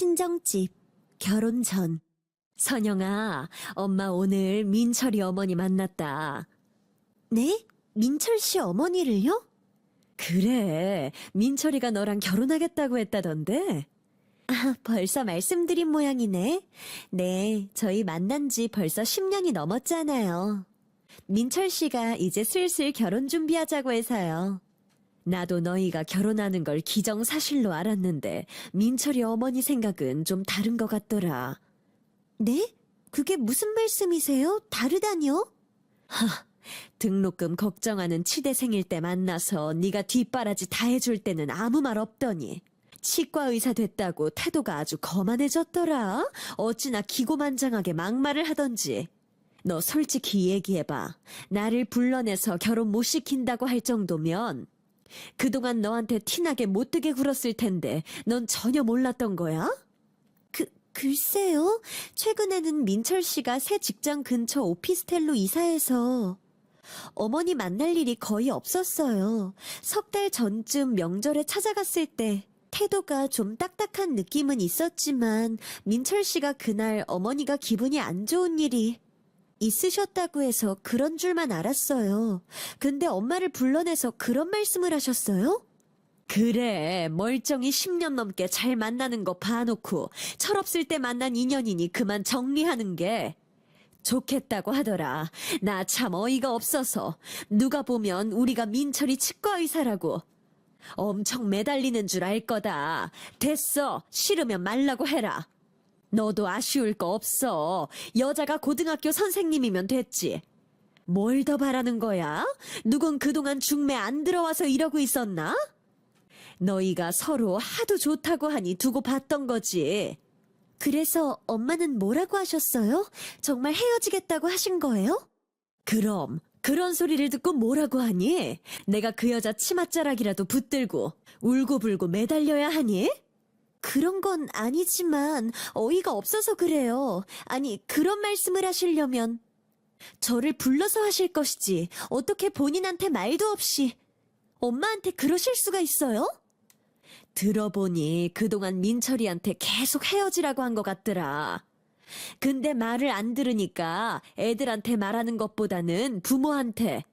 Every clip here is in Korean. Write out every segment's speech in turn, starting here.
친정집, 결혼 전. 선영아, 엄마 오늘 민철이 어머니 만났다. 네? 민철 씨 어머니를요? 그래, 민철이가 너랑 결혼하겠다고 했다던데? 아, 벌써 말씀드린 모양이네. 네, 저희 만난 지 벌써 10년이 넘었잖아요. 민철 씨가 이제 슬슬 결혼 준비하자고 해서요. 나도 너희가 결혼하는 걸 기정사실로 알았는데 민철이 어머니 생각은 좀 다른 것 같더라. 네? 그게 무슨 말씀이세요? 다르다뇨? 등록금 걱정하는 치대생일 때 만나서 네가 뒷바라지 다 해줄 때는 아무 말 없더니 치과 의사 됐다고 태도가 아주 거만해졌더라. 어찌나 기고만장하게 막말을 하던지. 너 솔직히 얘기해봐. 나를 불러내서 결혼 못 시킨다고 할 정도면 그동안 너한테 티나게 못되게 굴었을 텐데 넌 전혀 몰랐던 거야? 글쎄요. 최근에는 민철 씨가 새 직장 근처 오피스텔로 이사해서 어머니 만날 일이 거의 없었어요. 석 달 전쯤 명절에 찾아갔을 때 태도가 좀 딱딱한 느낌은 있었지만 민철 씨가 그날 어머니가 기분이 안 좋은 일이 있으셨다고 해서 그런 줄만 알았어요. 근데 엄마를 불러내서 그런 말씀을 하셨어요? 그래, 멀쩡히 10년 넘게 잘 만나는 거 봐놓고 철없을 때 만난 인연이니 그만 정리하는 게 좋겠다고 하더라. 나 참 어이가 없어서 누가 보면 우리가 민철이 치과 의사라고 엄청 매달리는 줄 알 거다. 됐어, 싫으면 말라고 해라. 너도 아쉬울 거 없어. 여자가 고등학교 선생님이면 됐지. 뭘 더 바라는 거야? 누군 그동안 중매 안 들어와서 이러고 있었나? 너희가 서로 하도 좋다고 하니 두고 봤던 거지. 그래서 엄마는 뭐라고 하셨어요? 정말 헤어지겠다고 하신 거예요? 그럼 그런 소리를 듣고 뭐라고 하니? 내가 그 여자 치맛자락이라도 붙들고 울고불고 매달려야 하니? 그런 건 아니지만 어이가 없어서 그래요. 아니, 그런 말씀을 하시려면 저를 불러서 하실 것이지 어떻게 본인한테 말도 없이 엄마한테 그러실 수가 있어요? 들어보니 그동안 민철이한테 계속 헤어지라고 한 것 같더라. 근데 말을 안 들으니까 애들한테 말하는 것보다는 부모한테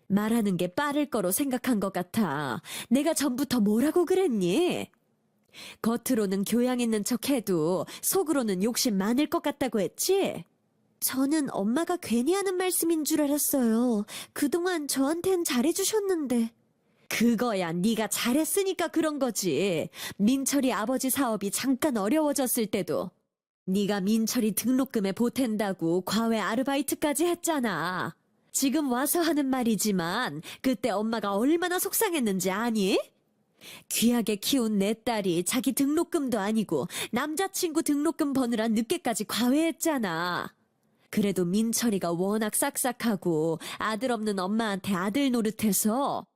말하는 게 빠를 거로 생각한 것 같아. 내가 전부터 뭐라고 그랬니? 겉으로는 교양 있는 척 해도 속으로는 욕심 많을 것 같다고 했지? 저는 엄마가 괜히 하는 말씀인 줄 알았어요. 그동안 저한텐 잘해주셨는데. 그거야 네가 잘했으니까 그런 거지. 민철이 아버지 사업이 잠깐 어려워졌을 때도 네가 민철이 등록금에 보탠다고 과외 아르바이트까지 했잖아. 지금 와서 하는 말이지만 그때 엄마가 얼마나 속상했는지 아니? 귀하게 키운 내 딸이 자기 등록금도 아니고 남자친구 등록금 버느라 늦게까지 과외했잖아. 그래도 민철이가 워낙 싹싹하고 아들 없는 엄마한테 아들 노릇해서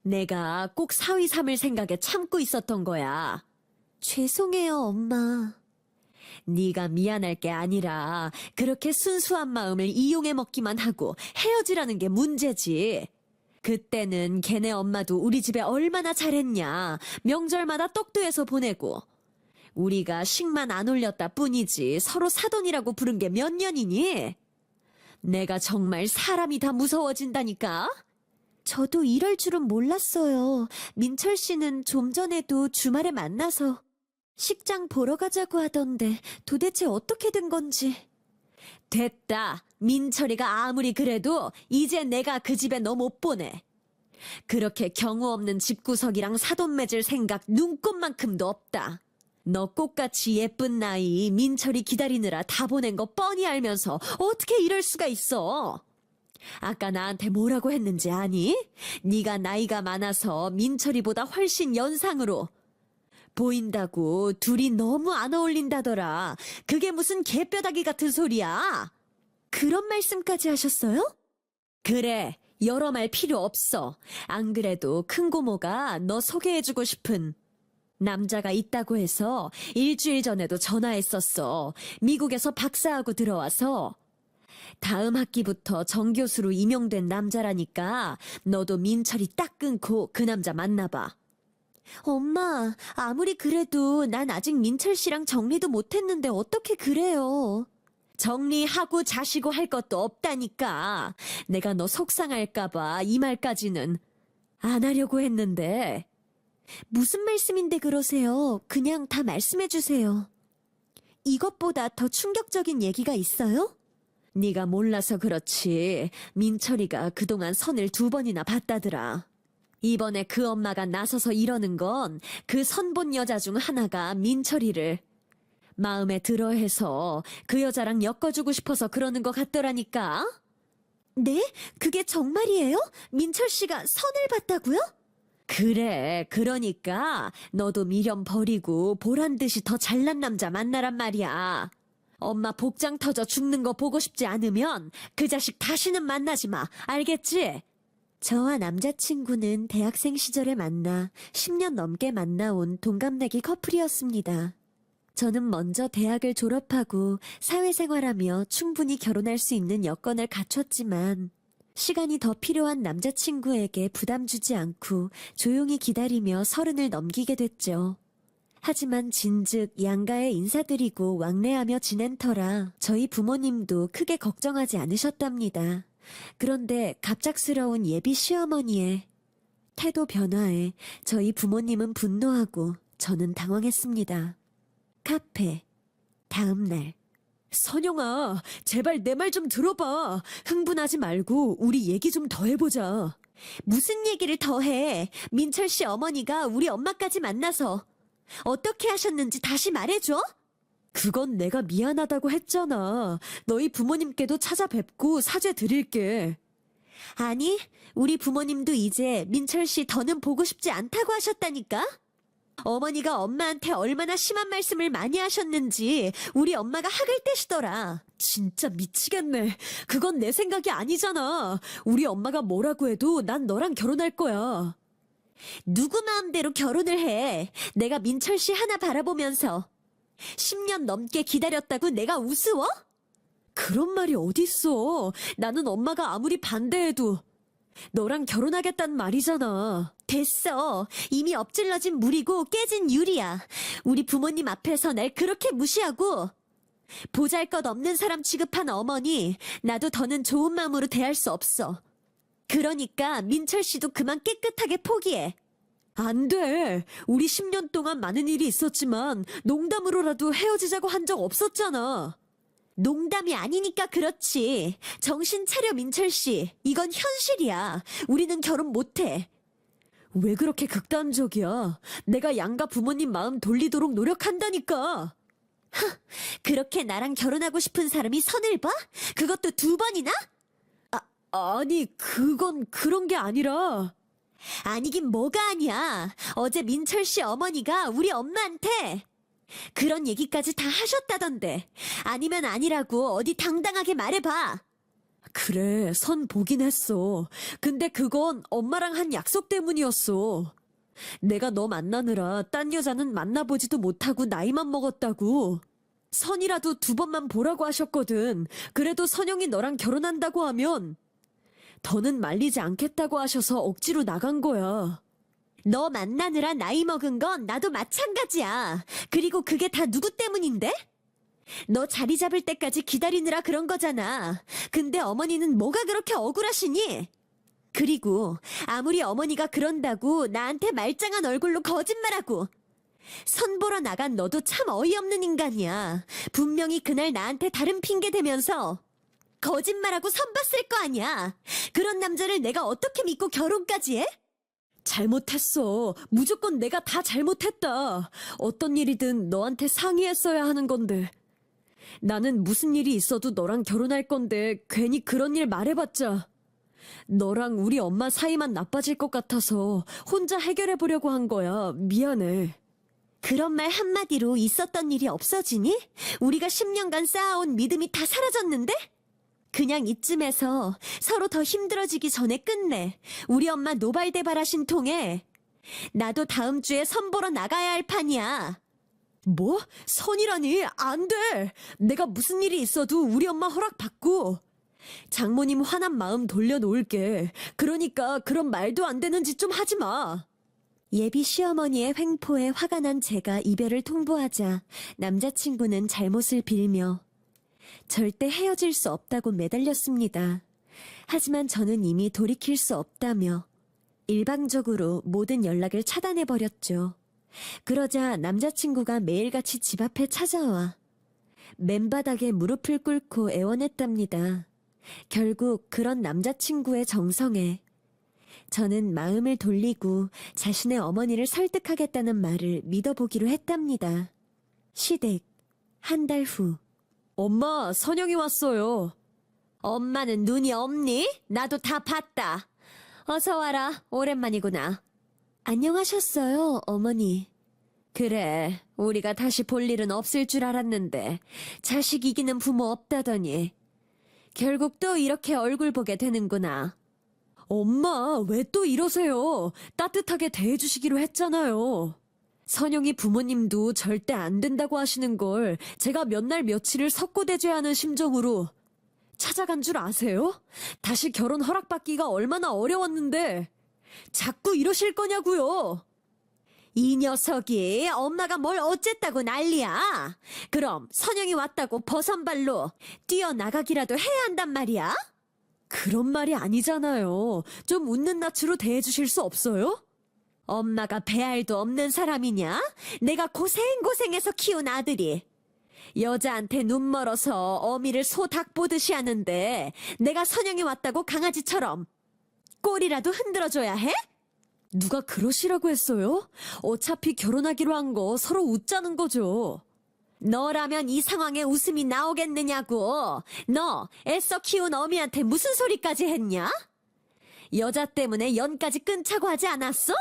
내가 꼭 사위 삼을 생각에 참고 있었던 거야. 죄송해요, 엄마. 네가 미안할 게 아니라 그렇게 순수한 마음을 이용해 먹기만 하고 헤어지라는 게 문제지. 그때는 걔네 엄마도 우리 집에 얼마나 잘했냐. 명절마다 떡도 해서 보내고. 우리가 식만 안 올렸다 뿐이지 서로 사돈이라고 부른 게 몇 년이니? 내가 정말 사람이 다 무서워진다니까? 저도 이럴 줄은 몰랐어요. 민철 씨는 좀 전에도 주말에 만나서 식장 보러 가자고 하던데 도대체 어떻게 된 건지. 됐다. 민철이가 아무리 그래도 이제 내가 그 집에 너 못 보내. 그렇게 경우 없는 집구석이랑 사돈 맺을 생각 눈꼽만큼도 없다. 너 꽃같이 예쁜 나이 민철이 기다리느라 다 보낸 거 뻔히 알면서 어떻게 이럴 수가 있어? 아까 나한테 뭐라고 했는지 아니? 네가 나이가 많아서 민철이보다 훨씬 연상으로 보인다고 둘이 너무 안 어울린다더라. 그게 무슨 개뼈다귀 같은 소리야? 그런 말씀까지 하셨어요? 그래, 여러 말 필요 없어. 안 그래도 큰 고모가 너 소개해주고 싶은 남자가 있다고 해서 일주일 전에도 전화했었어. 미국에서 박사하고 들어와서 다음 학기부터 정교수로 임용된 남자라니까 너도 민철이 딱 끊고 그 남자 만나봐. 엄마, 아무리 그래도 난 아직 민철 씨랑 정리도 못했는데 어떻게 그래요? 정리하고 자시고 할 것도 없다니까. 내가 너 속상할까봐 이 말까지는 안 하려고 했는데. 무슨 말씀인데 그러세요? 그냥 다 말씀해주세요. 이것보다 더 충격적인 얘기가 있어요? 네가 몰라서 그렇지. 민철이가 그동안 선을 2번이나 봤다더라. 이번에 그 엄마가 나서서 이러는 건 그 선본 여자 중 하나가 민철이를 마음에 들어 해서 그 여자랑 엮어주고 싶어서 그러는 것 같더라니까. 네? 그게 정말이에요? 민철 씨가 선을 봤다고요? 그래, 그러니까 너도 미련 버리고 보란 듯이 더 잘난 남자 만나란 말이야. 엄마 복장 터져 죽는 거 보고 싶지 않으면 그 자식 다시는 만나지 마. 알겠지? 저와 남자친구는 대학생 시절에 만나 10년 넘게 만나온 동갑내기 커플이었습니다. 저는 먼저 대학을 졸업하고 사회생활하며 충분히 결혼할 수 있는 여건을 갖췄지만 시간이 더 필요한 남자친구에게 부담 주지 않고 조용히 기다리며 30을 넘기게 됐죠. 하지만 진즉 양가에 인사드리고 왕래하며 지낸 터라 저희 부모님도 크게 걱정하지 않으셨답니다. 그런데 갑작스러운 예비 시어머니의 태도 변화에 저희 부모님은 분노하고 저는 당황했습니다. 카페. 다음 날. 선영아, 제발 내 말 좀 들어봐. 흥분하지 말고 우리 얘기 좀 더 해보자. 무슨 얘기를 더 해? 민철 씨 어머니가 우리 엄마까지 만나서 어떻게 하셨는지 다시 말해줘? 그건 내가 미안하다고 했잖아. 너희 부모님께도 찾아뵙고 사죄 드릴게. 아니, 우리 부모님도 이제 민철 씨 더는 보고 싶지 않다고 하셨다니까? 어머니가 엄마한테 얼마나 심한 말씀을 많이 하셨는지 우리 엄마가 학을 떼시더라. 진짜 미치겠네. 그건 내 생각이 아니잖아. 우리 엄마가 뭐라고 해도 난 너랑 결혼할 거야. 누구 마음대로 결혼을 해. 내가 민철 씨 하나 바라보면서 10년 넘게 기다렸다고 내가 우스워? 그런 말이 어딨어. 나는 엄마가 아무리 반대해도 너랑 결혼하겠단 말이잖아. 됐어. 이미 엎질러진 물이고 깨진 유리야. 우리 부모님 앞에서 날 그렇게 무시하고 보잘것없는 사람 취급한 어머니, 나도 더는 좋은 마음으로 대할 수 없어. 그러니까 민철 씨도 그만 깨끗하게 포기해. 안 돼. 우리 10년 동안 많은 일이 있었지만 농담으로라도 헤어지자고 한 적 없었잖아. 농담이 아니니까 그렇지. 정신 차려, 민철 씨. 이건 현실이야. 우리는 결혼 못해. 왜 그렇게 극단적이야? 내가 양가 부모님 마음 돌리도록 노력한다니까. 그렇게 나랑 결혼하고 싶은 사람이 선을 봐? 그것도 2번이나? 아니, 그건 그런 게 아니라. 아니긴 뭐가 아니야. 어제 민철 씨 어머니가 우리 엄마한테 그런 얘기까지 다 하셨다던데. 아니면 아니라고 어디 당당하게 말해봐. 그래, 선 보긴 했어. 근데 그건 엄마랑 한 약속 때문이었어. 내가 너 만나느라 딴 여자는 만나보지도 못하고 나이만 먹었다고. 선이라도 2번만 보라고 하셨거든. 그래도 선영이 너랑 결혼한다고 하면 더는 말리지 않겠다고 하셔서 억지로 나간 거야. 너 만나느라 나이 먹은 건 나도 마찬가지야. 그리고 그게 다 누구 때문인데? 너 자리 잡을 때까지 기다리느라 그런 거잖아. 근데 어머니는 뭐가 그렇게 억울하시니? 그리고 아무리 어머니가 그런다고 나한테 말짱한 얼굴로 거짓말하고 선 보러 나간 너도 참 어이없는 인간이야. 분명히 그날 나한테 다른 핑계 대면서 거짓말하고 선 봤을 거 아니야. 그런 남자를 내가 어떻게 믿고 결혼까지 해? 잘못했어. 무조건 내가 다 잘못했다. 어떤 일이든 너한테 상의했어야 하는 건데. 나는 무슨 일이 있어도 너랑 결혼할 건데 괜히 그런 일 말해봤자 너랑 우리 엄마 사이만 나빠질 것 같아서 혼자 해결해보려고 한 거야. 미안해. 그런 말 한마디로 있었던 일이 없어지니? 우리가 10년간 쌓아온 믿음이 다 사라졌는데? 그냥 이쯤에서 서로 더 힘들어지기 전에 끝내. 우리 엄마 노발대발하신 통에 나도 다음 주에 선 보러 나가야 할 판이야. 뭐? 선이라니? 안 돼! 내가 무슨 일이 있어도 우리 엄마 허락 받고 장모님 화난 마음 돌려놓을게. 그러니까 그런 말도 안 되는 짓 좀 하지 마. 예비 시어머니의 횡포에 화가 난 제가 이별을 통보하자 남자친구는 잘못을 빌며 절대 헤어질 수 없다고 매달렸습니다. 하지만 저는 이미 돌이킬 수 없다며 일방적으로 모든 연락을 차단해버렸죠. 그러자 남자친구가 매일같이 집 앞에 찾아와 맨바닥에 무릎을 꿇고 애원했답니다. 결국 그런 남자친구의 정성에 저는 마음을 돌리고 자신의 어머니를 설득하겠다는 말을 믿어보기로 했답니다. 시댁, 한 달 후. 엄마, 선영이 왔어요. 엄마는 눈이 없니? 나도 다 봤다. 어서 와라, 오랜만이구나. 안녕하셨어요, 어머니. 그래, 우리가 다시 볼 일은 없을 줄 알았는데 자식 이기는 부모 없다더니 결국 또 이렇게 얼굴 보게 되는구나. 엄마, 왜 또 이러세요? 따뜻하게 대해주시기로 했잖아요. 선영이 부모님도 절대 안 된다고 하시는 걸 제가 몇 날 며칠을 석고대죄하는 심정으로 찾아간 줄 아세요? 다시 결혼 허락받기가 얼마나 어려웠는데 자꾸 이러실 거냐고요. 이 녀석이 엄마가 뭘 어쨌다고 난리야. 그럼 선영이 왔다고 버선발로 뛰어나가기라도 해야 한단 말이야? 그런 말이 아니잖아요. 좀 웃는 낯으로 대해주실 수 없어요? 엄마가 배알도 없는 사람이냐? 내가 고생고생해서 키운 아들이. 여자한테 눈 멀어서 어미를 소 닭 보듯이 하는데 내가 선영이 왔다고 강아지처럼 꼬리라도 흔들어줘야 해? 누가 그러시라고 했어요? 어차피 결혼하기로 한 거 서로 웃자는 거죠. 너라면 이 상황에 웃음이 나오겠느냐고. 너 애써 키운 어미한테 무슨 소리까지 했냐? 여자 때문에 연까지 끊자고 하지 않았어?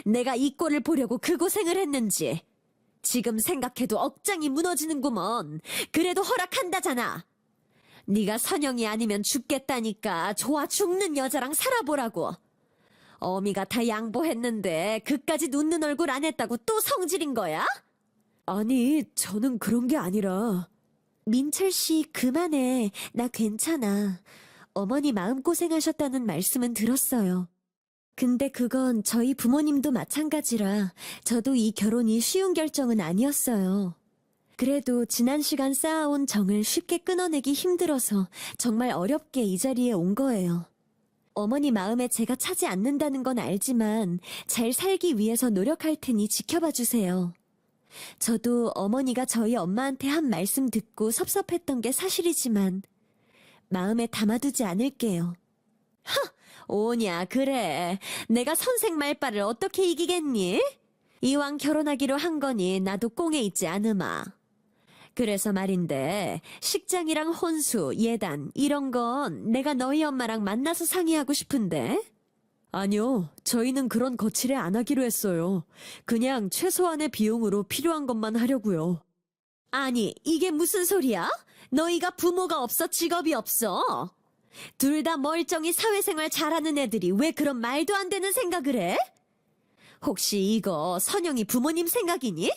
내가 이 꼴을 보려고 그 고생을 했는지. 지금 생각해도 억장이 무너지는구먼. 그래도 허락한다잖아. 네가 선영이 아니면 죽겠다니까 좋아 죽는 여자랑 살아보라고. 어미가 다 양보했는데 그까지 웃는 얼굴 안 했다고 또 성질인 거야? 아니, 저는 그런 게 아니라. 민철 씨, 그만해. 나 괜찮아. 어머니 마음고생하셨다는 말씀은 들었어요. 근데 그건 저희 부모님도 마찬가지라 저도 이 결혼이 쉬운 결정은 아니었어요. 그래도 지난 시간 쌓아온 정을 쉽게 끊어내기 힘들어서 정말 어렵게 이 자리에 온 거예요. 어머니 마음에 제가 차지 않는다는 건 알지만 잘 살기 위해서 노력할 테니 지켜봐 주세요. 저도 어머니가 저희 엄마한테 한 말씀 듣고 섭섭했던 게 사실이지만 마음에 담아두지 않을게요. 오냐, 그래. 내가 선생 말빨을 어떻게 이기겠니? 이왕 결혼하기로 한 거니 나도 꽁에 있지 않으마. 그래서 말인데 식장이랑 혼수, 예단 이런 건 내가 너희 엄마랑 만나서 상의하고 싶은데. 아니요, 저희는 그런 거칠애 안 하기로 했어요. 그냥 최소한의 비용으로 필요한 것만 하려고요. 아니, 이게 무슨 소리야? 너희가 부모가 없어 직업이 없어? 둘 다 멀쩡히 사회생활 잘하는 애들이 왜 그런 말도 안 되는 생각을 해? 혹시 이거 선영이 부모님 생각이니?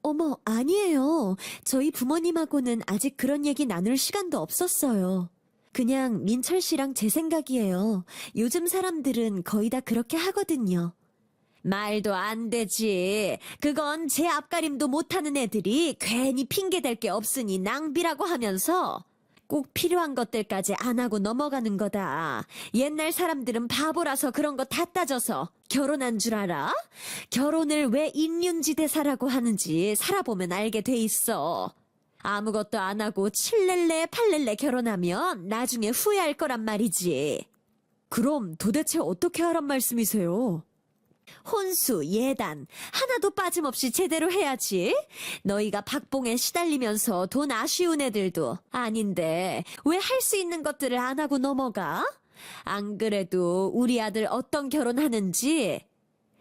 어머, 아니에요. 저희 부모님하고는 아직 그런 얘기 나눌 시간도 없었어요. 그냥 민철 씨랑 제 생각이에요. 요즘 사람들은 거의 다 그렇게 하거든요. 말도 안 되지. 그건 제 앞가림도 못하는 애들이 괜히 핑계댈 게 없으니 낭비라고 하면서 꼭 필요한 것들까지 안 하고 넘어가는 거다. 옛날 사람들은 바보라서 그런 거 다 따져서 결혼한 줄 알아? 결혼을 왜 인륜지대사라고 하는지 살아보면 알게 돼 있어. 아무것도 안 하고 7렐레 8렐레 결혼하면 나중에 후회할 거란 말이지. 그럼 도대체 어떻게 하란 말씀이세요? 혼수, 예단 하나도 빠짐없이 제대로 해야지. 너희가 박봉에 시달리면서 돈 아쉬운 애들도 아닌데 왜 할 수 있는 것들을 안 하고 넘어가? 안 그래도 우리 아들 어떤 결혼하는지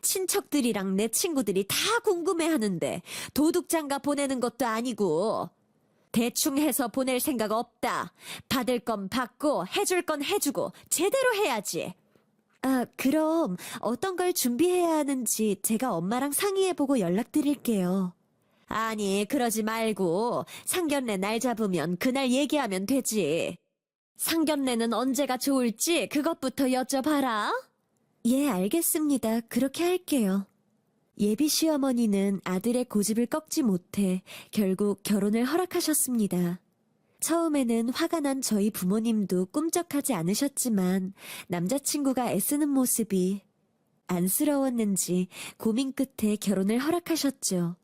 친척들이랑 내 친구들이 다 궁금해하는데 도둑장가 보내는 것도 아니고 대충 해서 보낼 생각 없다. 받을 건 받고 해줄 건 해주고 제대로 해야지. 아, 그럼 어떤 걸 준비해야 하는지 제가 엄마랑 상의해보고 연락드릴게요. 아니, 그러지 말고 상견례 날 잡으면 그날 얘기하면 되지. 상견례는 언제가 좋을지 그것부터 여쭤봐라. 예, 알겠습니다. 그렇게 할게요. 예비 시어머니는 아들의 고집을 꺾지 못해 결국 결혼을 허락하셨습니다. 처음에는 화가 난 저희 부모님도 꿈쩍하지 않으셨지만 남자친구가 애쓰는 모습이 안쓰러웠는지 고민 끝에 결혼을 허락하셨죠.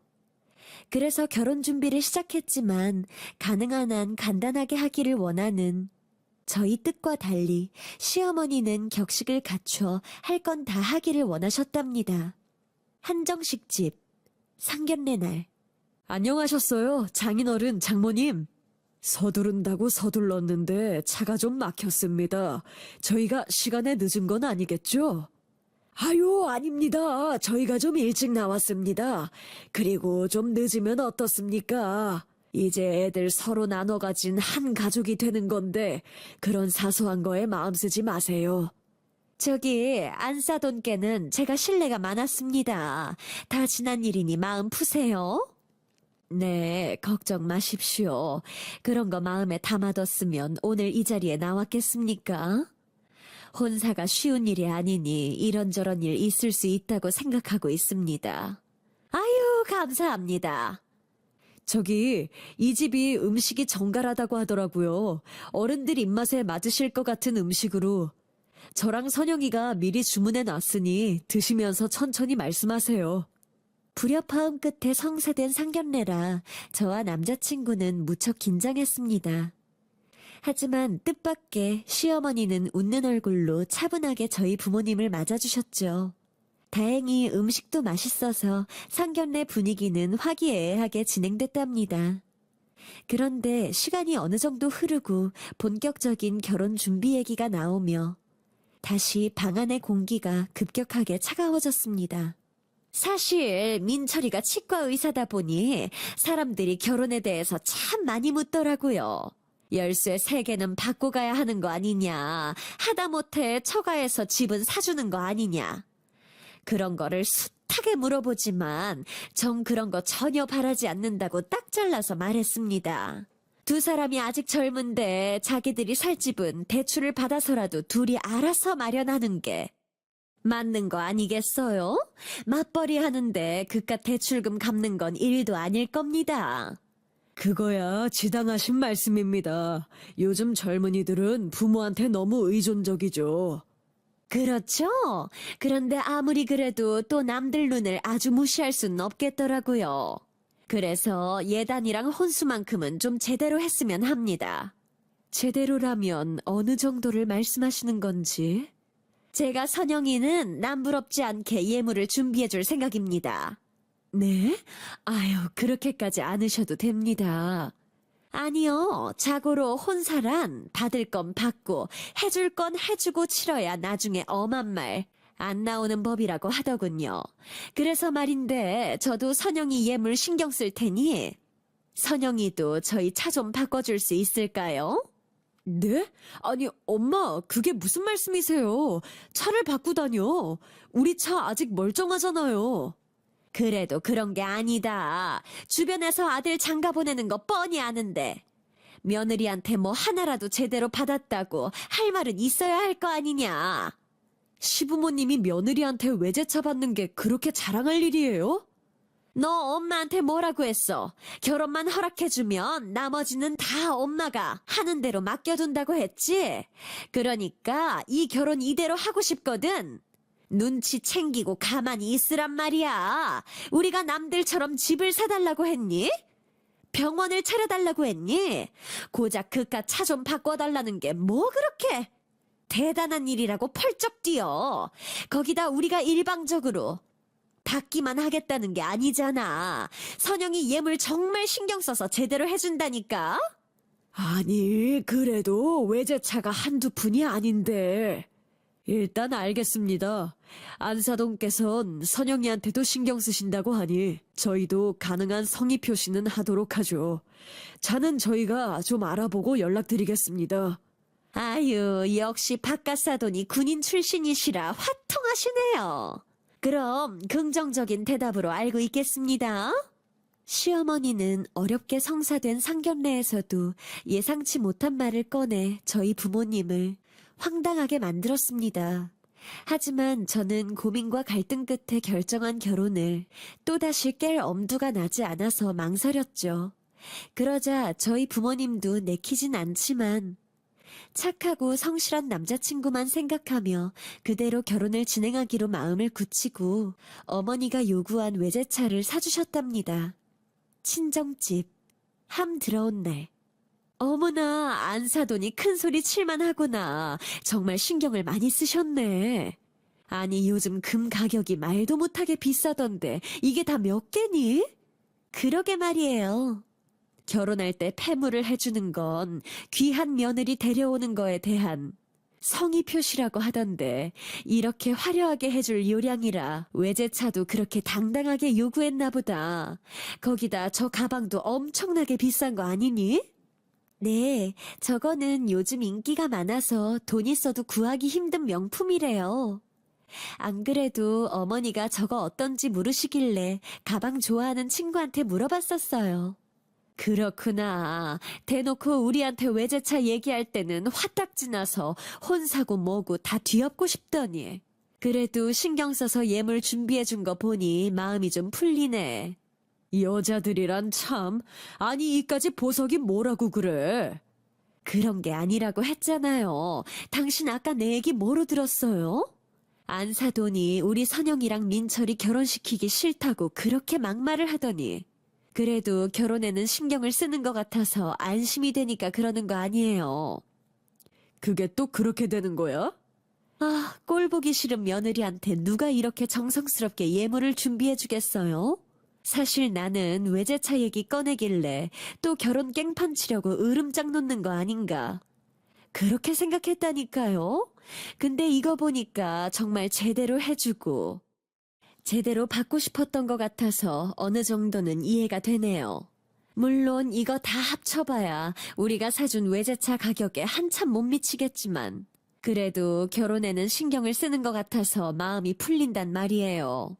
그래서 결혼 준비를 시작했지만 가능한 한 간단하게 하기를 원하는 저희 뜻과 달리 시어머니는 격식을 갖춰 할 건 다 하기를 원하셨답니다. 한정식집, 상견례 날. 안녕하셨어요, 장인어른, 장모님. 서두른다고 서둘렀는데 차가 좀 막혔습니다. 저희가 시간에 늦은 건 아니겠죠? 아유, 아닙니다. 저희가 좀 일찍 나왔습니다. 그리고 좀 늦으면 어떻습니까? 이제 애들 서로 나눠 가진 한 가족이 되는 건데 그런 사소한 거에 마음 쓰지 마세요. 저기 안사돈께는 제가 신뢰가 많았습니다. 다 지난 일이니 마음 푸세요. 네, 걱정 마십시오. 그런 거 마음에 담아뒀으면 오늘 이 자리에 나왔겠습니까? 혼사가 쉬운 일이 아니니 이런저런 일 있을 수 있다고 생각하고 있습니다. 아유, 감사합니다. 저기, 이 집이 음식이 정갈하다고 하더라고요. 어른들 입맛에 맞으실 것 같은 음식으로. 저랑 선영이가 미리 주문해 놨으니 드시면서 천천히 말씀하세요. 불협화음 끝에 성사된 상견례라 저와 남자친구는 무척 긴장했습니다. 하지만 뜻밖의 시어머니는 웃는 얼굴로 차분하게 저희 부모님을 맞아주셨죠. 다행히 음식도 맛있어서 상견례 분위기는 화기애애하게 진행됐답니다. 그런데 시간이 어느 정도 흐르고 본격적인 결혼 준비 얘기가 나오며 다시 방 안의 공기가 급격하게 차가워졌습니다. 사실 민철이가 치과 의사다 보니 사람들이 결혼에 대해서 참 많이 묻더라고요. 열쇠 3개는 받고 가야 하는 거 아니냐, 하다못해 처가에서 집은 사주는 거 아니냐. 그런 거를 숱하게 물어보지만 전 그런 거 전혀 바라지 않는다고 딱 잘라서 말했습니다. 두 사람이 아직 젊은데 자기들이 살 집은 대출을 받아서라도 둘이 알아서 마련하는 게 맞는 거 아니겠어요? 맞벌이 하는데 그깟 대출금 갚는 건 일도 아닐 겁니다. 그거야 지당하신 말씀입니다. 요즘 젊은이들은 부모한테 너무 의존적이죠. 그렇죠. 그런데 아무리 그래도 또 남들 눈을 아주 무시할 수는 없겠더라고요. 그래서 예단이랑 혼수만큼은 좀 제대로 했으면 합니다. 제대로라면 어느 정도를 말씀하시는 건지? 제가 선영이는 남부럽지 않게 예물을 준비해줄 생각입니다. 네? 아유, 그렇게까지 않으셔도 됩니다. 아니요, 자고로 혼사란 받을 건 받고 해줄 건 해주고 치러야 나중에 엄한 말 안 나오는 법이라고 하더군요. 그래서 말인데 저도 선영이 예물 신경 쓸 테니 선영이도 저희 차 좀 바꿔줄 수 있을까요? 네? 아니, 엄마, 그게 무슨 말씀이세요? 차를 바꾸다뇨. 우리 차 아직 멀쩡하잖아요. 그래도 그런 게 아니다. 주변에서 아들 장가 보내는 거 뻔히 아는데 며느리한테 뭐 하나라도 제대로 받았다고 할 말은 있어야 할 거 아니냐. 시부모님이 며느리한테 외제차 받는 게 그렇게 자랑할 일이에요? 너 엄마한테 뭐라고 했어? 결혼만 허락해주면 나머지는 다 엄마가 하는 대로 맡겨둔다고 했지? 그러니까 이 결혼 이대로 하고 싶거든. 눈치 챙기고 가만히 있으란 말이야. 우리가 남들처럼 집을 사달라고 했니? 병원을 차려달라고 했니? 고작 그깟 차 좀 바꿔달라는 게 뭐 그렇게 대단한 일이라고 펄쩍 뛰어. 거기다 우리가 일방적으로 받기만 하겠다는 게 아니잖아. 선영이 예물 정말 신경 써서 제대로 해준다니까? 아니, 그래도 외제차가 한두 푼이 아닌데. 일단 알겠습니다. 안사동께선 선영이한테도 신경 쓰신다고 하니 저희도 가능한 성의 표시는 하도록 하죠. 차는 저희가 좀 알아보고 연락드리겠습니다. 아유, 역시 바깥사돈이 군인 출신이시라 화통하시네요. 그럼 긍정적인 대답으로 알고 있겠습니다. 시어머니는 어렵게 성사된 상견례에서도 예상치 못한 말을 꺼내 저희 부모님을 황당하게 만들었습니다. 하지만 저는 고민과 갈등 끝에 결정한 결혼을 또다시 깰 엄두가 나지 않아서 망설였죠. 그러자 저희 부모님도 내키진 않지만 착하고 성실한 남자친구만 생각하며 그대로 결혼을 진행하기로 마음을 굳히고 어머니가 요구한 외제차를 사주셨답니다. 친정집, 함 들어온 날. 어머나, 안 사더니 큰 소리 칠만 하구나. 정말 신경을 많이 쓰셨네. 아니, 요즘 금 가격이 말도 못하게 비싸던데 이게 다 몇 개니? 그러게 말이에요. 결혼할 때 패무를 해주는 건 귀한 며느리 데려오는 거에 대한 성의 표시라고 하던데 이렇게 화려하게 해줄 요량이라 외제차도 그렇게 당당하게 요구했나 보다. 거기다 저 가방도 엄청나게 비싼 거 아니니? 네, 저거는 요즘 인기가 많아서 돈 있어도 구하기 힘든 명품이래요. 안 그래도 어머니가 저거 어떤지 물으시길래 가방 좋아하는 친구한테 물어봤었어요. 그렇구나. 대놓고 우리한테 외제차 얘기할 때는 화딱지 나서 혼사고 뭐고 다 뒤엎고 싶더니. 그래도 신경 써서 예물 준비해 준 거 보니 마음이 좀 풀리네. 여자들이란 참. 아니 이까지 보석이 뭐라고 그래. 그런 게 아니라고 했잖아요. 당신 아까 내 얘기 뭐로 들었어요? 안 사더니 우리 선영이랑 민철이 결혼시키기 싫다고 그렇게 막말을 하더니. 그래도 결혼에는 신경을 쓰는 것 같아서 안심이 되니까 그러는 거 아니에요. 그게 또 그렇게 되는 거야? 아, 꼴 보기 싫은 며느리한테 누가 이렇게 정성스럽게 예물을 준비해 주겠어요? 사실 나는 외제차 얘기 꺼내길래 또 결혼 깽판 치려고 으름장 놓는 거 아닌가. 그렇게 생각했다니까요. 근데 이거 보니까 정말 제대로 해주고 제대로 받고 싶었던 것 같아서 어느 정도는 이해가 되네요. 물론 이거 다 합쳐봐야 우리가 사준 외제차 가격에 한참 못 미치겠지만 그래도 결혼에는 신경을 쓰는 것 같아서 마음이 풀린단 말이에요.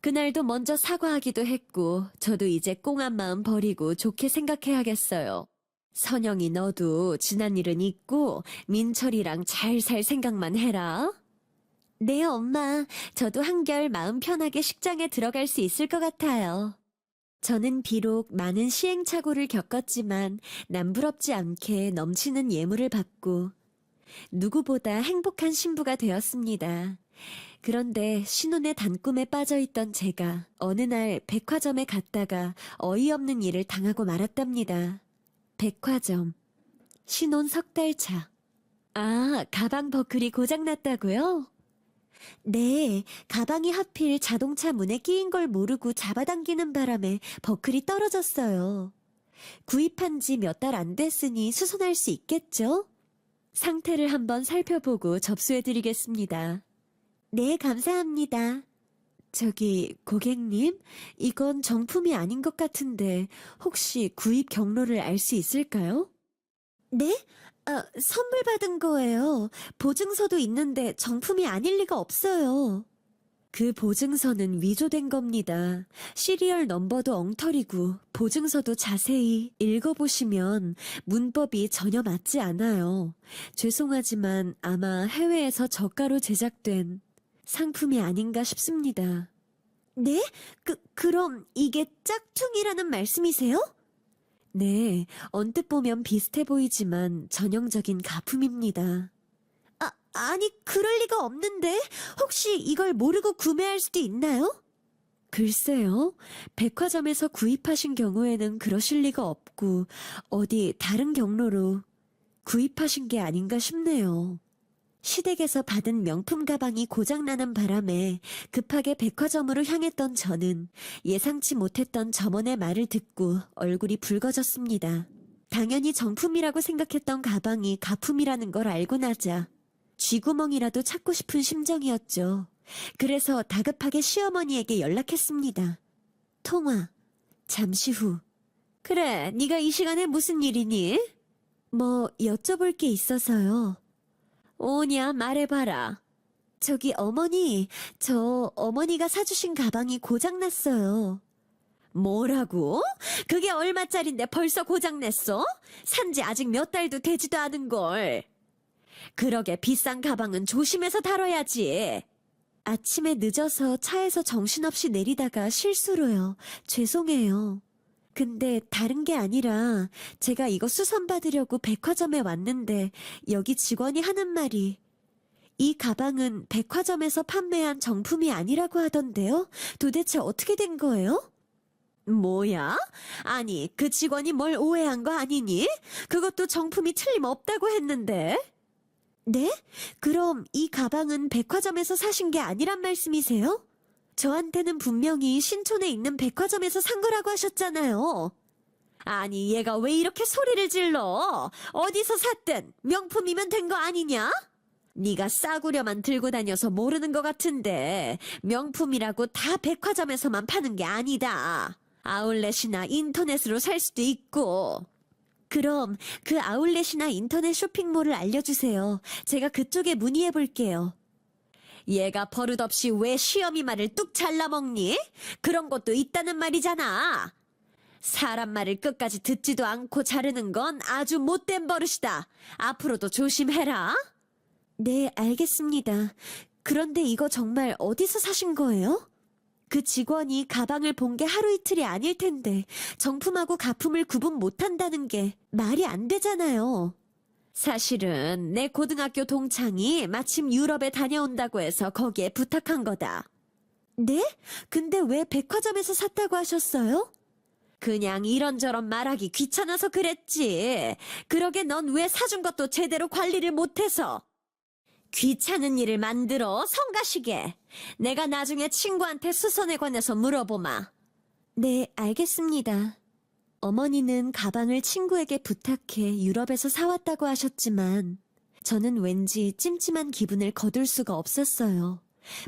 그날도 먼저 사과하기도 했고 저도 이제 꽁한 마음 버리고 좋게 생각해야겠어요. 선영이 너도 지난 일은 잊고 민철이랑 잘 살 생각만 해라. 네, 엄마. 저도 한결 마음 편하게 식장에 들어갈 수 있을 것 같아요. 저는 비록 많은 시행착오를 겪었지만 남부럽지 않게 넘치는 예물을 받고 누구보다 행복한 신부가 되었습니다. 그런데 신혼의 단꿈에 빠져있던 제가 어느 날 백화점에 갔다가 어이없는 일을 당하고 말았답니다. 백화점. 신혼 석 달 차. 아, 가방 버클이 고장났다고요? 네, 가방이 하필 자동차 문에 끼인 걸 모르고 잡아당기는 바람에 버클이 떨어졌어요. 구입한 지 몇 달 안 됐으니 수선할 수 있겠죠? 상태를 한번 살펴보고 접수해드리겠습니다. 네, 감사합니다. 저기, 고객님, 이건 정품이 아닌 것 같은데 혹시 구입 경로를 알 수 있을까요? 네? 선물 받은 거예요. 보증서도 있는데 정품이 아닐 리가 없어요. 그 보증서는 위조된 겁니다. 시리얼 넘버도 엉터리고 보증서도 자세히 읽어보시면 문법이 전혀 맞지 않아요. 죄송하지만 아마 해외에서 저가로 제작된 상품이 아닌가 싶습니다. 네? 그럼 이게 짝퉁이라는 말씀이세요? 네, 언뜻 보면 비슷해 보이지만 전형적인 가품입니다. 아니, 그럴 리가 없는데? 혹시 이걸 모르고 구매할 수도 있나요? 글쎄요, 백화점에서 구입하신 경우에는 그러실 리가 없고, 어디 다른 경로로 구입하신 게 아닌가 싶네요. 시댁에서 받은 명품 가방이 고장나는 바람에 급하게 백화점으로 향했던 저는 예상치 못했던 점원의 말을 듣고 얼굴이 붉어졌습니다. 당연히 정품이라고 생각했던 가방이 가품이라는 걸 알고 나자 쥐구멍이라도 찾고 싶은 심정이었죠. 그래서 다급하게 시어머니에게 연락했습니다. 통화. 잠시 후. 그래, 네가 이 시간에 무슨 일이니? 뭐 여쭤볼 게 있어서요. 오냐, 말해봐라. 저기 어머니, 저 어머니가 사주신 가방이 고장났어요. 뭐라고? 그게 얼마짜린데 벌써 고장냈어? 산지 아직 몇 달도 되지도 않은걸. 그러게 비싼 가방은 조심해서 다뤄야지. 아침에 늦어서 차에서 정신없이 내리다가 실수로요. 죄송해요. 근데 다른 게 아니라 제가 이거 수선받으려고 백화점에 왔는데 여기 직원이 하는 말이 이 가방은 백화점에서 판매한 정품이 아니라고 하던데요? 도대체 어떻게 된 거예요? 뭐야? 아니, 그 직원이 뭘 오해한 거 아니니? 그것도 정품이 틀림없다고 했는데. 네? 그럼 이 가방은 백화점에서 사신 게 아니란 말씀이세요? 저한테는 분명히 신촌에 있는 백화점에서 산 거라고 하셨잖아요. 아니, 얘가 왜 이렇게 소리를 질러? 어디서 샀든 명품이면 된 거 아니냐? 네가 싸구려만 들고 다녀서 모르는 것 같은데 명품이라고 다 백화점에서만 파는 게 아니다. 아울렛이나 인터넷으로 살 수도 있고. 그럼 그 아울렛이나 인터넷 쇼핑몰을 알려주세요. 제가 그쪽에 문의해 볼게요. 얘가 버릇없이 왜 시어미 말을 뚝 잘라먹니? 그런 것도 있다는 말이잖아. 사람 말을 끝까지 듣지도 않고 자르는 건 아주 못된 버릇이다. 앞으로도 조심해라. 네, 알겠습니다. 그런데 이거 정말 어디서 사신 거예요? 그 직원이 가방을 본 게 하루 이틀이 아닐 텐데 정품하고 가품을 구분 못한다는 게 말이 안 되잖아요. 사실은 내 고등학교 동창이 마침 유럽에 다녀온다고 해서 거기에 부탁한 거다. 네? 근데 왜 백화점에서 샀다고 하셨어요? 그냥 이런저런 말하기 귀찮아서 그랬지. 그러게 넌 왜 사준 것도 제대로 관리를 못해서. 귀찮은 일을 만들어 성가시게. 내가 나중에 친구한테 수선에 관해서 물어보마. 네, 알겠습니다. 어머니는 가방을 친구에게 부탁해 유럽에서 사왔다고 하셨지만 저는 왠지 찜찜한 기분을 거둘 수가 없었어요.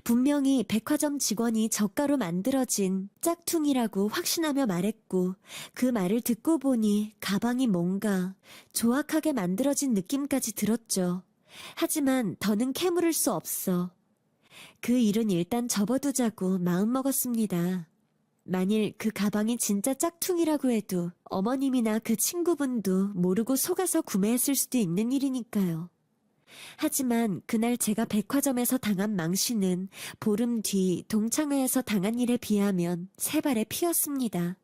분명히 백화점 직원이 저가로 만들어진 짝퉁이라고 확신하며 말했고 그 말을 듣고 보니 가방이 뭔가 조악하게 만들어진 느낌까지 들었죠. 하지만 더는 캐물을 수 없어. 그 일은 일단 접어두자고 마음먹었습니다. 만일 그 가방이 진짜 짝퉁이라고 해도 어머님이나 그 친구분도 모르고 속아서 구매했을 수도 있는 일이니까요. 하지만 그날 제가 백화점에서 당한 망신은 보름 뒤 동창회에서 당한 일에 비하면 세 발의 피였습니다.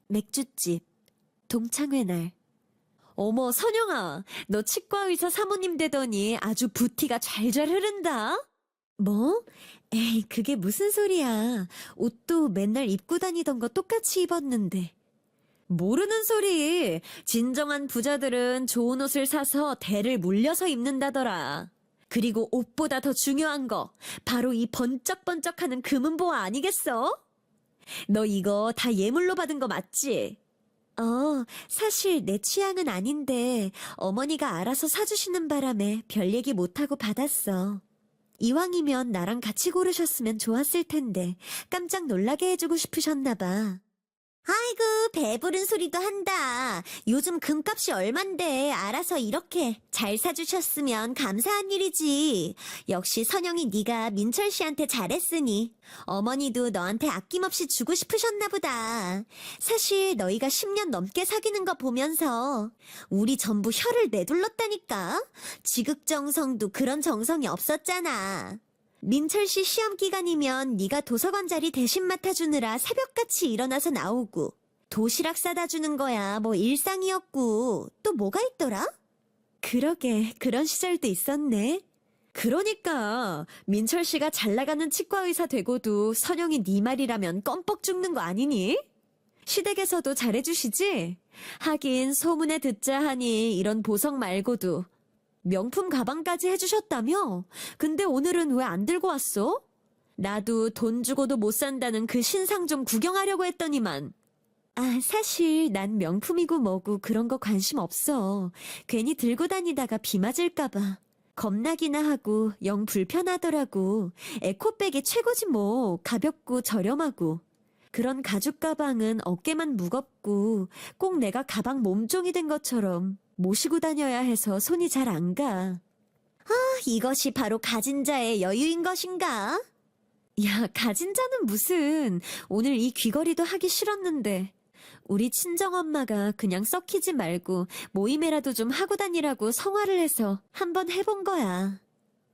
맥주집, 동창회 날. 어머, 선영아, 너 치과의사 사모님 되더니 아주 부티가 잘잘 흐른다? 뭐? 에이, 그게 무슨 소리야. 옷도 맨날 입고 다니던 거 똑같이 입었는데. 모르는 소리. 진정한 부자들은 좋은 옷을 사서 대를 물려서 입는다더라. 그리고 옷보다 더 중요한 거, 바로 이 번쩍번쩍하는 금은보화 아니겠어? 너 이거 다 예물로 받은 거 맞지? 사실 내 취향은 아닌데 어머니가 알아서 사주시는 바람에 별 얘기 못하고 받았어. 이왕이면 나랑 같이 고르셨으면 좋았을 텐데 깜짝 놀라게 해주고 싶으셨나 봐. 아이고, 배부른 소리도 한다. 요즘 금값이 얼만데 알아서 이렇게 잘 사주셨으면 감사한 일이지. 역시 선영이 네가 민철 씨한테 잘했으니 어머니도 너한테 아낌없이 주고 싶으셨나 보다. 사실 너희가 10년 넘게 사귀는 거 보면서 우리 전부 혀를 내둘렀다니까. 지극정성도 그런 정성이 없었잖아. 민철 씨 시험 기간이면 네가 도서관 자리 대신 맡아주느라 새벽같이 일어나서 나오고 도시락 싸다 주는 거야 뭐 일상이었고 또 뭐가 있더라? 그러게 그런 시절도 있었네. 그러니까 민철 씨가 잘 나가는 치과 의사 되고도 선영이 네 말이라면 껌뻑 죽는 거 아니니? 시댁에서도 잘해주시지? 하긴 소문에 듣자 하니 이런 보석 말고도 명품 가방까지 해주셨다며? 근데 오늘은 왜 안 들고 왔어? 나도 돈 주고도 못 산다는 그 신상 좀 구경하려고 했더니만. 사실 난 명품이고 뭐고 그런 거 관심 없어. 괜히 들고 다니다가 비 맞을까봐. 겁나기나 하고 영 불편하더라고. 에코백이 최고지 뭐. 가볍고 저렴하고. 그런 가죽 가방은 어깨만 무겁고 꼭 내가 가방 몸종이 된 것처럼 모시고 다녀야 해서 손이 잘 안 가. 이것이 바로 가진 자의 여유인 것인가? 야, 가진 자는 무슨. 오늘 이 귀걸이도 하기 싫었는데. 우리 친정엄마가 그냥 썩히지 말고 모임이라도 좀 하고 다니라고 성화를 해서 한번 해본 거야.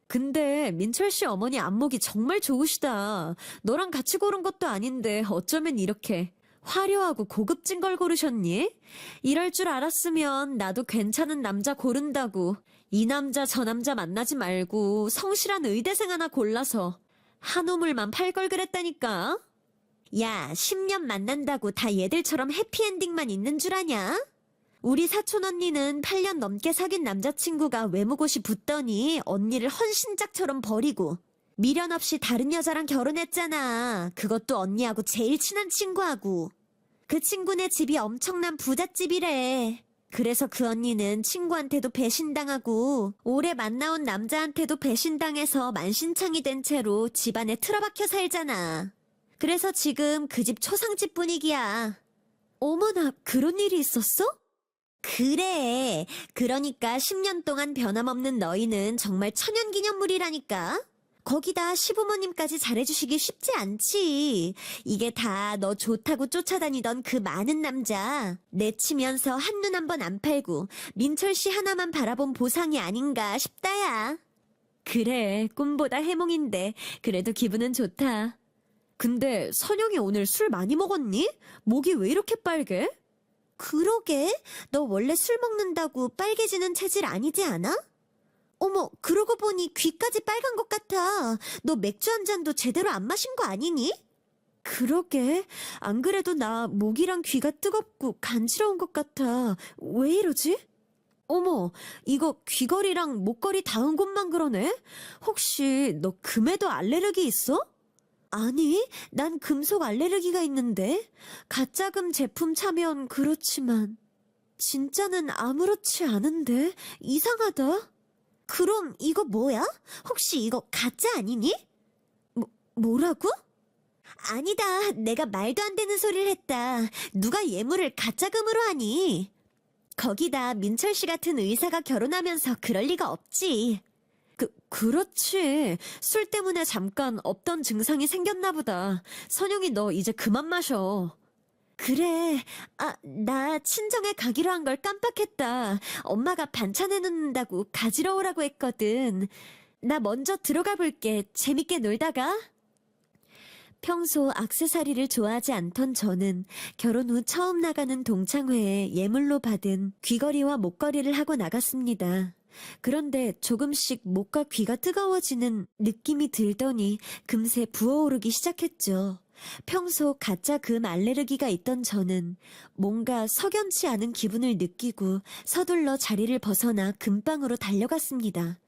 근데 민철 씨 어머니 안목이 정말 좋으시다. 너랑 같이 고른 것도 아닌데 어쩌면 이렇게 화려하고 고급진 걸 고르셨니? 이럴 줄 알았으면 나도 괜찮은 남자 고른다고 이 남자 저 남자 만나지 말고 성실한 의대생 하나 골라서 한 우물만 팔 걸 그랬다니까. 야, 10년 만난다고 다 얘들처럼 해피엔딩만 있는 줄 아냐? 우리 사촌 언니는 8년 넘게 사귄 남자친구가 외모고시 붙더니 언니를 헌신짝처럼 버리고 미련 없이 다른 여자랑 결혼했잖아. 그것도 언니하고 제일 친한 친구하고. 그 친구네 집이 엄청난 부잣집이래. 그래서 그 언니는 친구한테도 배신당하고 오래 만나온 남자한테도 배신당해서 만신창이 된 채로 집안에 틀어박혀 살잖아. 그래서 지금 그 집 초상집 분위기야. 어머나, 그런 일이 있었어? 그래. 그러니까 10년 동안 변함없는 너희는 정말 천연기념물이라니까. 거기다 시부모님까지 잘해주시기 쉽지 않지. 이게 다 너 좋다고 쫓아다니던 그 많은 남자 내치면서 한눈 한 번 안 팔고 민철 씨 하나만 바라본 보상이 아닌가 싶다야. 그래, 꿈보다 해몽인데 그래도 기분은 좋다. 근데 선영이 오늘 술 많이 먹었니? 목이 왜 이렇게 빨개? 그러게, 너 원래 술 먹는다고 빨개지는 체질 아니지 않아? 어머, 그러고 보니 귀까지 빨간 것 같아. 너 맥주 한 잔도 제대로 안 마신 거 아니니? 그러게, 안 그래도 나 목이랑 귀가 뜨겁고 간지러운 것 같아. 왜 이러지? 어머, 이거 귀걸이랑 목걸이 닿은 곳만 그러네? 혹시 너 금에도 알레르기 있어? 아니, 난 금속 알레르기가 있는데. 가짜금 제품 차면 그렇지만 진짜는 아무렇지 않은데. 이상하다. 그럼 이거 뭐야? 혹시 이거 가짜 아니니? 뭐라고? 아니다, 내가 말도 안 되는 소리를 했다. 누가 예물을 가짜금으로 하니? 거기다 민철 씨 같은 의사가 결혼하면서 그럴 리가 없지. 그렇지. 술 때문에 잠깐 없던 증상이 생겼나 보다. 선영이 너 이제 그만 마셔. 그래. 아, 나 친정에 가기로 한 걸 깜빡했다. 엄마가 반찬 해놓는다고 가지러 오라고 했거든. 나 먼저 들어가 볼게. 재밌게 놀다가. 평소 액세서리를 좋아하지 않던 저는 결혼 후 처음 나가는 동창회에 예물로 받은 귀걸이와 목걸이를 하고 나갔습니다. 그런데 조금씩 목과 귀가 뜨거워지는 느낌이 들더니 금세 부어오르기 시작했죠. 평소 가짜 금 알레르기가 있던 저는 뭔가 석연치 않은 기분을 느끼고 서둘러 자리를 벗어나 금방으로 달려갔습니다.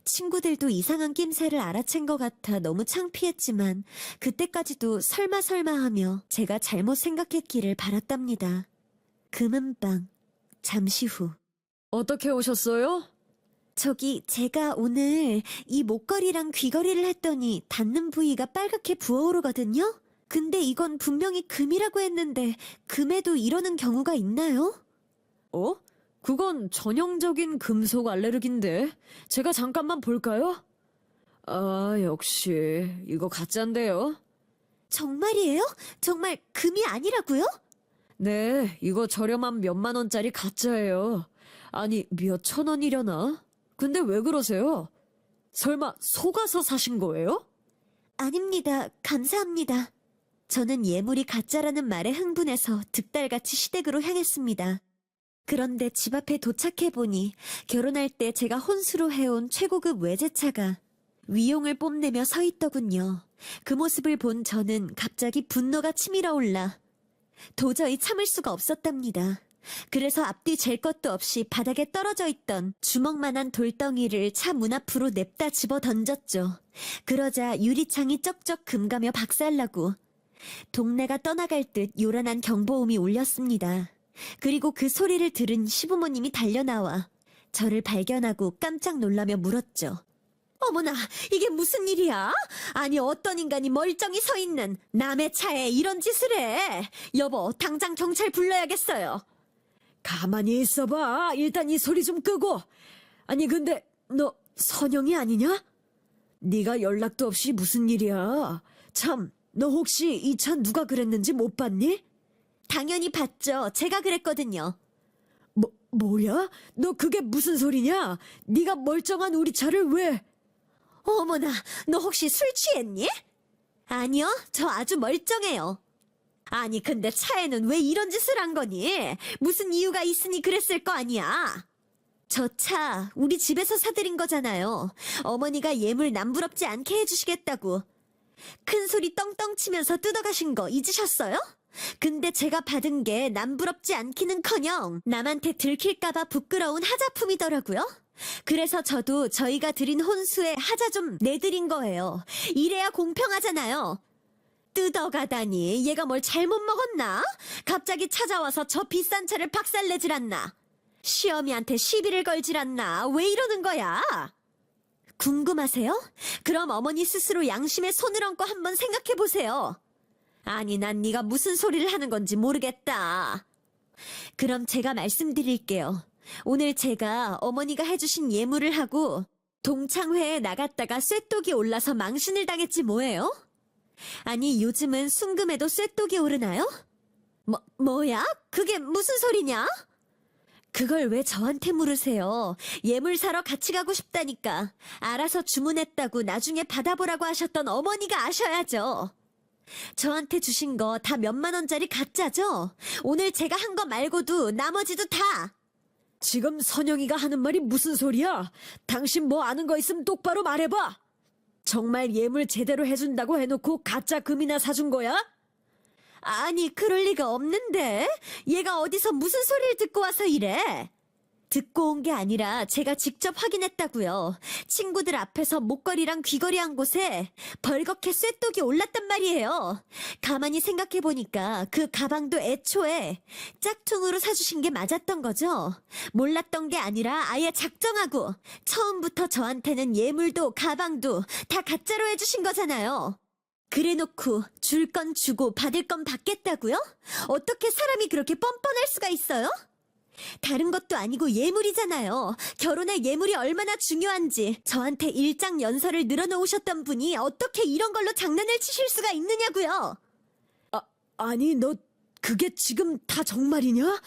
친구들도 이상한 낌새를 알아챈 것 같아 너무 창피했지만 그때까지도 설마 하며 제가 잘못 생각했기를 바랐답니다. 금은방, 잠시 후. 어떻게 오셨어요? 저기 제가 오늘 이 목걸이랑 귀걸이를 했더니 닿는 부위가 빨갛게 부어오르거든요? 근데 이건 분명히 금이라고 했는데 금에도 이러는 경우가 있나요? 어? 그건 전형적인 금속 알레르기인데 제가 잠깐만 볼까요? 아, 역시 이거 가짜인데요. 정말이에요? 정말 금이 아니라고요? 네, 이거 저렴한 몇만 원짜리 가짜예요. 아니, 몇천 원이려나? 근데 왜 그러세요? 설마 속아서 사신 거예요? 아닙니다. 감사합니다. 저는 예물이 가짜라는 말에 흥분해서 득달같이 시댁으로 향했습니다. 그런데 집 앞에 도착해보니 결혼할 때 제가 혼수로 해온 최고급 외제차가 위용을 뽐내며 서 있더군요. 그 모습을 본 저는 갑자기 분노가 치밀어 올라 도저히 참을 수가 없었답니다. 그래서 앞뒤 잴 것도 없이 바닥에 떨어져 있던 주먹만한 돌덩이를 차 문 앞으로 냅다 집어 던졌죠. 그러자 유리창이 쩍쩍 금가며 박살나고 동네가 떠나갈 듯 요란한 경보음이 울렸습니다. 그리고 그 소리를 들은 시부모님이 달려나와 저를 발견하고 깜짝 놀라며 물었죠. 어머나, 이게 무슨 일이야? 아니, 어떤 인간이 멀쩡히 서 있는 남의 차에 이런 짓을 해. 여보, 당장 경찰 불러야겠어요. 가만히 있어봐. 일단 이 소리 좀 끄고. 아니, 근데 너 선영이 아니냐? 네가 연락도 없이 무슨 일이야? 참, 너 혹시 이 차 누가 그랬는지 못 봤니? 당연히 받죠. 제가 그랬거든요. 뭐야? 너 그게 무슨 소리냐? 네가 멀쩡한 우리 차를 왜? 어머나, 너 혹시 술 취했니? 아니요, 저 아주 멀쩡해요. 아니, 근데 차에는 왜 이런 짓을 한 거니? 무슨 이유가 있으니 그랬을 거 아니야? 저 차, 우리 집에서 사드린 거잖아요. 어머니가 예물 남부럽지 않게 해주시겠다고. 큰 소리 떵떵 치면서 뜯어가신 거 잊으셨어요? 근데 제가 받은 게 남부럽지 않기는커녕 남한테 들킬까봐 부끄러운 하자품이더라고요. 그래서 저도 저희가 드린 혼수에 하자 좀 내드린 거예요. 이래야 공평하잖아요. 뜯어가다니 얘가 뭘 잘못 먹었나? 갑자기 찾아와서 저 비싼 차를 박살내질 않나? 시어미한테 시비를 걸질 않나? 왜 이러는 거야? 궁금하세요? 그럼 어머니 스스로 양심에 손을 얹고 한번 생각해보세요. 아니, 난 네가 무슨 소리를 하는 건지 모르겠다. 그럼 제가 말씀드릴게요. 오늘 제가 어머니가 해주신 예물을 하고 동창회에 나갔다가 쇠독이 올라서 망신을 당했지 뭐예요? 아니, 요즘은 순금에도 쇠독이 오르나요? 뭐야? 그게 무슨 소리냐? 그걸 왜 저한테 물으세요? 예물 사러 같이 가고 싶다니까. 알아서 주문했다고 나중에 받아보라고 하셨던 어머니가 아셔야죠. 저한테 주신 거 다 몇만 원짜리 가짜죠? 오늘 제가 한 거 말고도 나머지도 다! 지금 선영이가 하는 말이 무슨 소리야? 당신 뭐 아는 거 있으면 똑바로 말해봐. 정말 예물 제대로 해준다고 해놓고 가짜 금이나 사준 거야? 아니, 그럴 리가 없는데. 얘가 어디서 무슨 소리를 듣고 와서 이래? 듣고 온 게 아니라 제가 직접 확인했다고요. 친구들 앞에서 목걸이랑 귀걸이 한 곳에 벌겋게 쇠독이 올랐단 말이에요. 가만히 생각해보니까 그 가방도 애초에 짝퉁으로 사주신 게 맞았던 거죠. 몰랐던 게 아니라 아예 작정하고 처음부터 저한테는 예물도 가방도 다 가짜로 해주신 거잖아요. 그래놓고 줄 건 주고 받을 건 받겠다고요? 어떻게 사람이 그렇게 뻔뻔할 수가 있어요? 다른 것도 아니고 예물이잖아요. 결혼에 예물이 얼마나 중요한지 저한테 일장연설을 늘어놓으셨던 분이 어떻게 이런 걸로 장난을 치실 수가 있느냐고요. 아니, 너 그게 지금 다 정말이냐?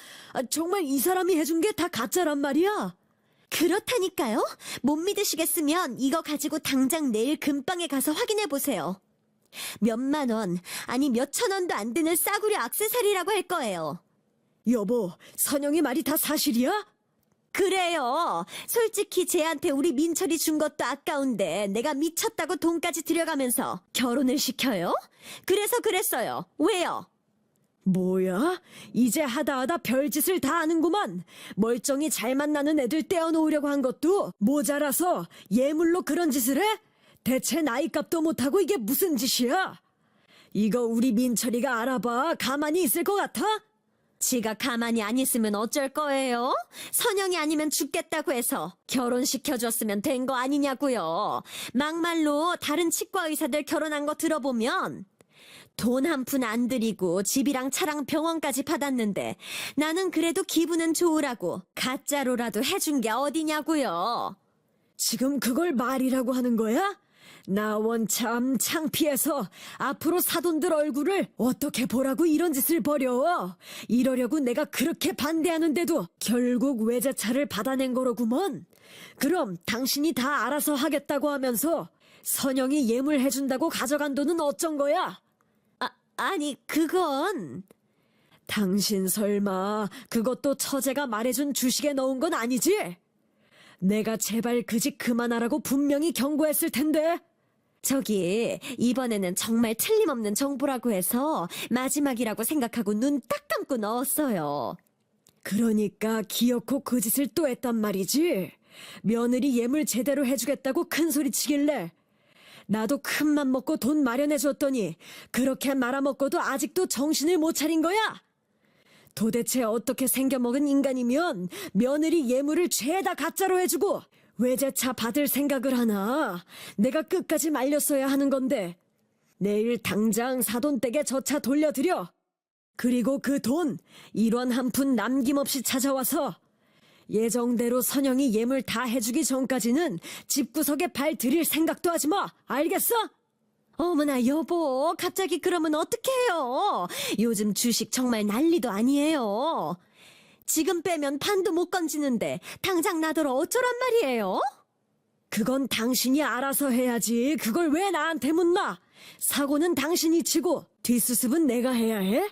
정말 이 사람이 해준 게 다 가짜란 말이야? 그렇다니까요. 못 믿으시겠으면 이거 가지고 당장 내일 금방에 가서 확인해보세요. 몇만 원, 아니 몇천 원도 안 되는 싸구려 액세서리라고 할 거예요. 여보, 선영이 말이 다 사실이야? 그래요. 솔직히 쟤한테 우리 민철이 준 것도 아까운데 내가 미쳤다고 돈까지 들여가면서 결혼을 시켜요? 그래서 그랬어요. 왜요? 뭐야? 이제 하다 별짓을 다 아는구만. 멀쩡히 잘 만나는 애들 떼어놓으려고 한 것도 모자라서 예물로 그런 짓을 해? 대체 나이값도 못하고 이게 무슨 짓이야? 이거 우리 민철이가 알아봐 가만히 있을 것 같아? 지가 가만히 안 있으면 어쩔 거예요? 선영이 아니면 죽겠다고 해서 결혼시켜줬으면 된 거 아니냐고요. 막말로 다른 치과 의사들 결혼한 거 들어보면 돈 한 푼 안 들이고 집이랑 차랑 병원까지 받았는데 나는 그래도 기분은 좋으라고 가짜로라도 해준 게 어디냐고요. 지금 그걸 말이라고 하는 거야? 나 원참 창피해서 앞으로 사돈들 얼굴을 어떻게 보라고 이런 짓을 벌여. 이러려고 내가 그렇게 반대하는데도 결국 외제차를 받아낸 거로구먼. 그럼 당신이 다 알아서 하겠다고 하면서 선영이 예물 해준다고 가져간 돈은 어쩐 거야? 아니 그건... 당신 설마 그것도 처제가 말해준 주식에 넣은 건 아니지? 내가 제발 그 짓 그만하라고 분명히 경고했을 텐데. 저기 이번에는 정말 틀림없는 정보라고 해서 마지막이라고 생각하고 눈 딱 감고 넣었어요. 그러니까 기어코 그 짓을 또 했단 말이지. 며느리 예물 제대로 해주겠다고 큰 소리 치길래 나도 큰맘 먹고 돈 마련해줬더니 그렇게 말아먹고도 아직도 정신을 못 차린 거야? 도대체 어떻게 생겨먹은 인간이면 며느리 예물을 죄다 가짜로 해주고 외제차 받을 생각을 하나? 내가 끝까지 말렸어야 하는 건데. 내일 당장 사돈댁에 저 차 돌려드려. 그리고 그 돈 1원 한 푼 남김없이 찾아와서 예정대로 선영이 예물 다 해주기 전까지는 집구석에 발 들일 생각도 하지 마. 알겠어? 어머나 여보, 갑자기 그러면 어떡해요? 요즘 주식 정말 난리도 아니에요. 지금 빼면 반도 못 건지는데 당장 나더러 어쩌란 말이에요? 그건 당신이 알아서 해야지. 그걸 왜 나한테 묻나? 사고는 당신이 치고 뒷수습은 내가 해야 해?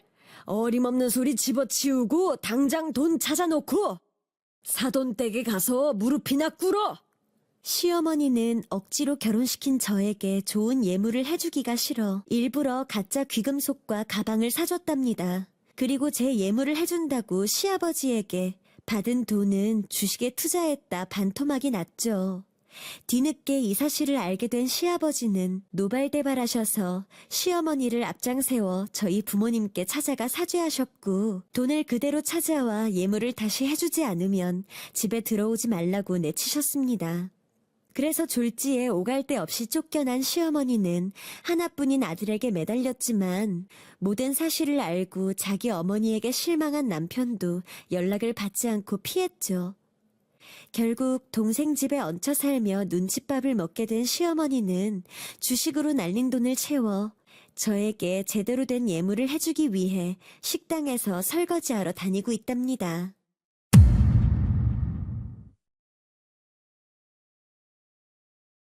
어림없는 소리 집어치우고 당장 돈 찾아놓고 사돈댁에 가서 무릎이나 꿇어. 시어머니는 억지로 결혼시킨 저에게 좋은 예물을 해주기가 싫어 일부러 가짜 귀금속과 가방을 사줬답니다. 그리고 제 예물을 해준다고 시아버지에게 받은 돈은 주식에 투자했다 반토막이 났죠. 뒤늦게 이 사실을 알게 된 시아버지는 노발대발하셔서 시어머니를 앞장세워 저희 부모님께 찾아가 사죄하셨고 돈을 그대로 찾아와 예물을 다시 해주지 않으면 집에 들어오지 말라고 내치셨습니다. 그래서 졸지에 오갈 데 없이 쫓겨난 시어머니는 하나뿐인 아들에게 매달렸지만 모든 사실을 알고 자기 어머니에게 실망한 남편도 연락을 받지 않고 피했죠. 결국 동생 집에 얹혀 살며 눈칫밥을 먹게 된 시어머니는 주식으로 날린 돈을 채워 저에게 제대로 된 예물을 해주기 위해 식당에서 설거지하러 다니고 있답니다.